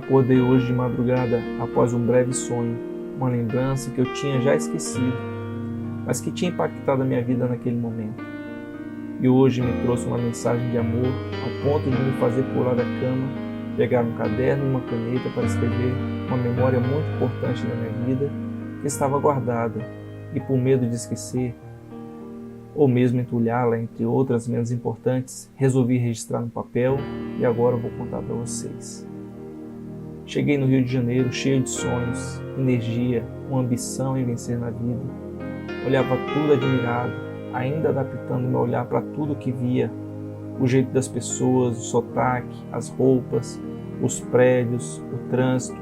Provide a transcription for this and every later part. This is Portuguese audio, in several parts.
Acordei hoje de madrugada após um breve sonho, uma lembrança que eu tinha já esquecido, mas que tinha impactado a minha vida naquele momento. E hoje me trouxe uma mensagem de amor ao ponto de me fazer pular da cama, pegar um caderno e uma caneta para escrever uma memória muito importante da minha vida que estava guardada e por medo de esquecer, ou mesmo entulhá-la entre outras menos importantes, resolvi registrar no papel e agora eu vou contar para vocês. Cheguei no Rio de Janeiro cheio de sonhos, energia, uma ambição em vencer na vida. Olhava tudo admirado, ainda adaptando meu olhar para tudo que via, o jeito das pessoas, o sotaque, as roupas, os prédios, o trânsito,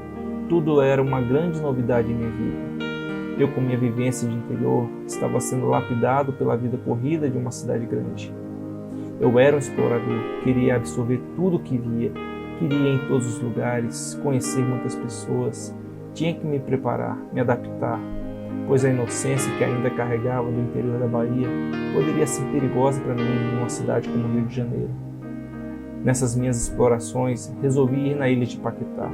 tudo era uma grande novidade em minha vida. Eu, com minha vivência de interior, estava sendo lapidado pela vida corrida de uma cidade grande. Eu era um explorador, queria absorver tudo o que via, queria ir em todos os lugares, conhecer muitas pessoas, tinha que me preparar, me adaptar, pois a inocência que ainda carregava do interior da Bahia poderia ser perigosa para mim em uma cidade como o Rio de Janeiro. Nessas minhas explorações, resolvi ir na ilha de Paquetá.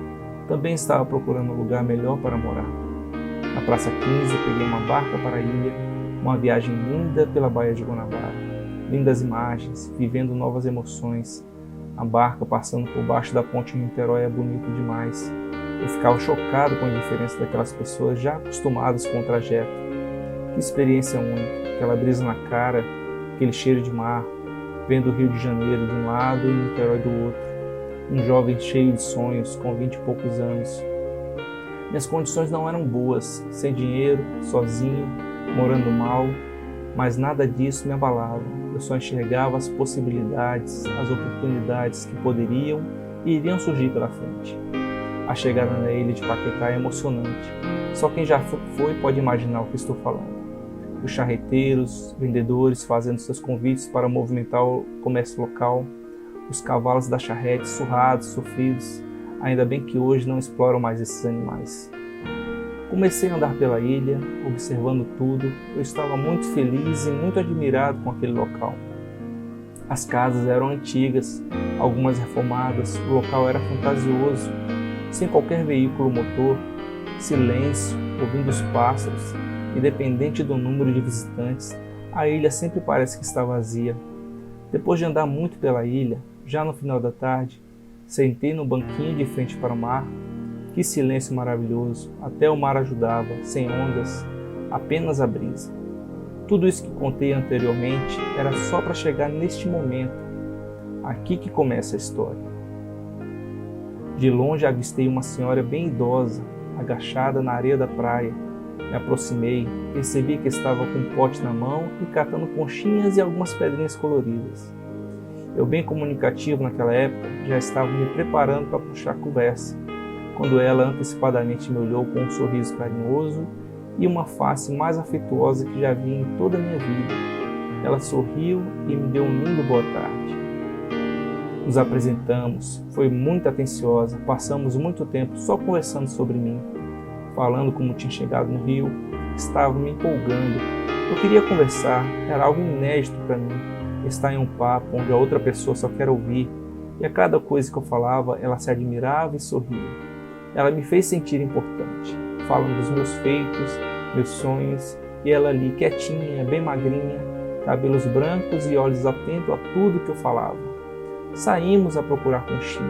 Também estava procurando um lugar melhor para morar. Na Praça 15, peguei uma barca para a ilha, uma viagem linda pela Baía de Guanabara. Lindas imagens, vivendo novas emoções. A barca passando por baixo da ponte de Niterói é bonito demais. Eu ficava chocado com a diferença daquelas pessoas já acostumadas com o trajeto. Que experiência única, aquela brisa na cara, aquele cheiro de mar, vendo o Rio de Janeiro de um lado e Niterói do outro. Um jovem cheio de sonhos, com 20 e poucos anos. Minhas condições não eram boas, sem dinheiro, sozinho, morando mal, mas nada disso me abalava. Eu só enxergava as possibilidades, as oportunidades que poderiam e iriam surgir pela frente. A chegada na ilha de Paquetá é emocionante. Só quem já foi pode imaginar o que estou falando. Os charreteiros, vendedores fazendo seus convites para movimentar o comércio local, os cavalos da charrete surrados, sofridos. Ainda bem que hoje não exploram mais esses animais. Comecei a andar pela ilha, observando tudo. Eu estava muito feliz e muito admirado com aquele local. As casas eram antigas, algumas reformadas, o local era fantasioso, sem qualquer veículo motor, silêncio, ouvindo os pássaros, independente do número de visitantes, a ilha sempre parece que está vazia. Depois de andar muito pela ilha, já no final da tarde, sentei no banquinho de frente para o mar. Que silêncio maravilhoso, até o mar ajudava, sem ondas, apenas a brisa. Tudo isso que contei anteriormente era só para chegar neste momento, aqui que começa a história. De longe avistei uma senhora bem idosa, agachada na areia da praia. Me aproximei, percebi que estava com um pote na mão e catando conchinhas e algumas pedrinhas coloridas. Eu, bem comunicativo naquela época, já estava me preparando para puxar a conversa, quando ela antecipadamente me olhou com um sorriso carinhoso e uma face mais afetuosa que já vi em toda a minha vida. Ela sorriu e me deu um lindo boa tarde. Nos apresentamos, foi muito atenciosa, passamos muito tempo só conversando sobre mim, falando como tinha chegado no Rio, estava me empolgando. Eu queria conversar, era algo inédito para mim, estar em um papo onde a outra pessoa só quer ouvir, e a cada coisa que eu falava, ela se admirava e sorria. Ela me fez sentir importante, falando dos meus feitos, meus sonhos, e ela ali quietinha, bem magrinha, cabelos brancos e olhos atentos a tudo que eu falava. Saímos a procurar conchinha,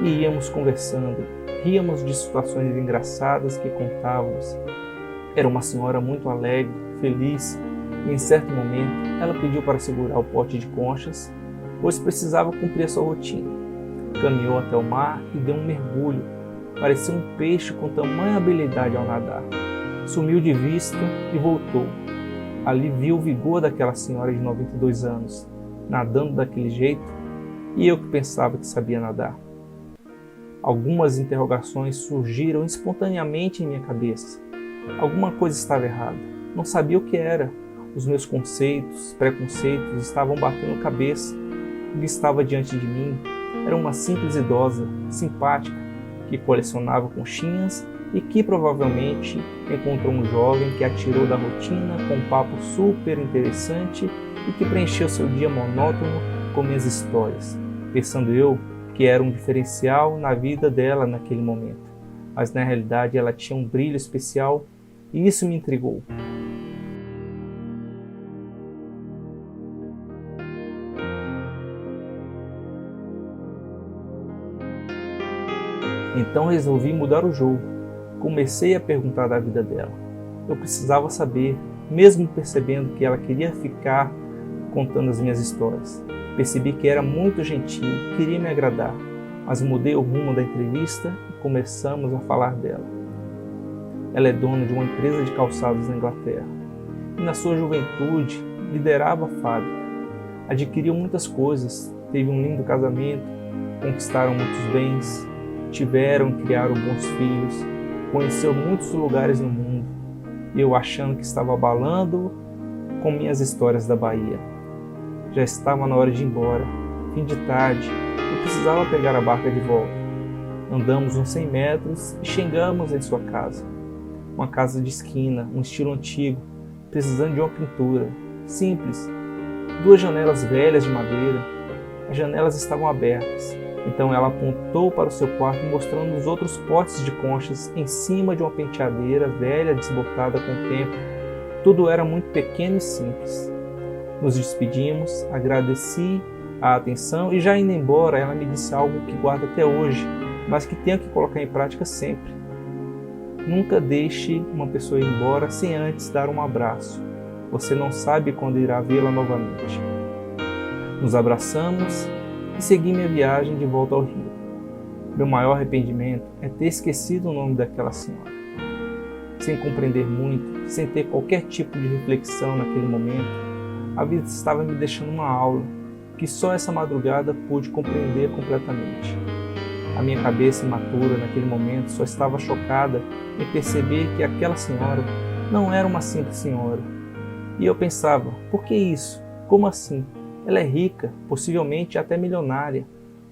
e íamos conversando, ríamos de situações engraçadas que contávamos. Era uma senhora muito alegre, feliz, e em certo momento ela pediu para segurar o pote de conchas, pois precisava cumprir a sua rotina. Caminhou até o mar e deu um mergulho. Parecia um peixe com tamanha habilidade ao nadar. Sumiu de vista e voltou. Ali viu o vigor daquela senhora de 92 anos, nadando daquele jeito, e eu que pensava que sabia nadar. Algumas interrogações surgiram espontaneamente em minha cabeça. Alguma coisa estava errada. Não sabia o que era. Os meus conceitos, preconceitos estavam batendo cabeça. O que estava diante de mim era uma simples idosa, simpática, que colecionava conchinhas e que provavelmente encontrou um jovem que a tirou da rotina com um papo super interessante e que preencheu seu dia monótono com minhas histórias, pensando eu que que era um diferencial na vida dela naquele momento. Mas na realidade ela tinha um brilho especial e isso me intrigou. Então resolvi mudar o jogo. Comecei a perguntar da vida dela. Eu precisava saber, mesmo percebendo que ela queria ficar contando as minhas histórias. Percebi que era muito gentil, queria me agradar, mas mudei o rumo da entrevista e começamos a falar dela. Ela é dona de uma empresa de calçados na Inglaterra e na sua juventude liderava a fábrica. Adquiriu muitas coisas, teve um lindo casamento, conquistaram muitos bens, tiveram e criaram bons filhos, conheceu muitos lugares no mundo e eu achando que estava abalando com minhas histórias da Bahia. Já estava na hora de ir embora, fim de tarde, eu precisava pegar a barca de volta. Andamos uns 100 metros e chegamos em sua casa. Uma casa de esquina, um estilo antigo, precisando de uma pintura, simples. 2 janelas velhas de madeira, as janelas estavam abertas. Então ela apontou para o seu quarto mostrando os outros potes de conchas em cima de uma penteadeira velha desbotada com o tempo. Tudo era muito pequeno e simples. Nos despedimos, agradeci a atenção e já indo embora ela me disse algo que guardo até hoje, mas que tenho que colocar em prática sempre. Nunca deixe uma pessoa ir embora sem antes dar um abraço. Você não sabe quando irá vê-la novamente. Nos abraçamos e segui minha viagem de volta ao Rio. Meu maior arrependimento é ter esquecido o nome daquela senhora. Sem compreender muito, sem ter qualquer tipo de reflexão naquele momento, a vida estava me deixando uma aula que só essa madrugada pude compreender completamente. A minha cabeça imatura naquele momento só estava chocada em perceber que aquela senhora não era uma simples senhora. E eu pensava, por que isso? Como assim? Ela é rica, possivelmente até milionária.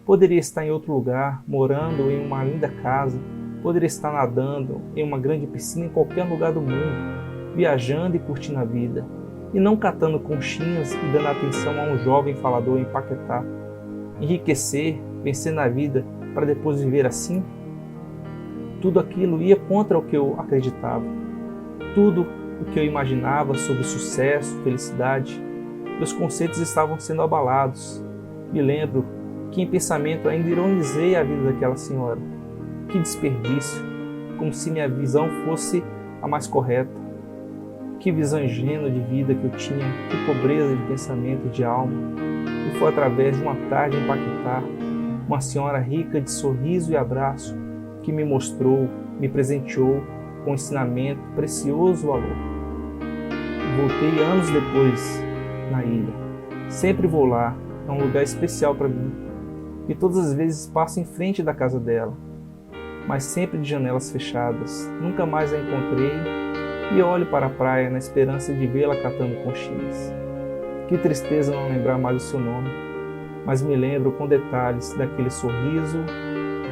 Poderia estar em outro lugar, morando em uma linda casa. Poderia estar nadando em uma grande piscina em qualquer lugar do mundo, viajando e curtindo a vida. E não catando conchinhas e dando atenção a um jovem falador em Paquetá. Enriquecer, vencer na vida, para depois viver assim? Tudo aquilo ia contra o que eu acreditava. Tudo o que eu imaginava sobre sucesso, felicidade. Meus conceitos estavam sendo abalados. Me lembro que em pensamento ainda ironizei a vida daquela senhora. Que desperdício, como se minha visão fosse a mais correta. Que visão ingênua de vida que eu tinha, que pobreza de pensamento e de alma. E foi através de uma tarde em Paquetá, uma senhora rica de sorriso e abraço, que me mostrou, me presenteou com um ensinamento precioso valor. Voltei anos depois na ilha. Sempre vou lá, é um lugar especial para mim. E todas as vezes passo em frente da casa dela, mas sempre de janelas fechadas. Nunca mais a encontrei e olho para a praia na esperança de vê-la catando conchinhas. Que tristeza não lembrar mais o seu nome, mas me lembro com detalhes daquele sorriso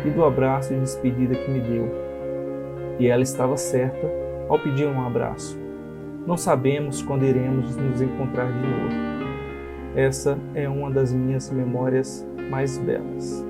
e do abraço de despedida que me deu. E ela estava certa ao pedir um abraço. Não sabemos quando iremos nos encontrar de novo. Essa é uma das minhas memórias mais belas.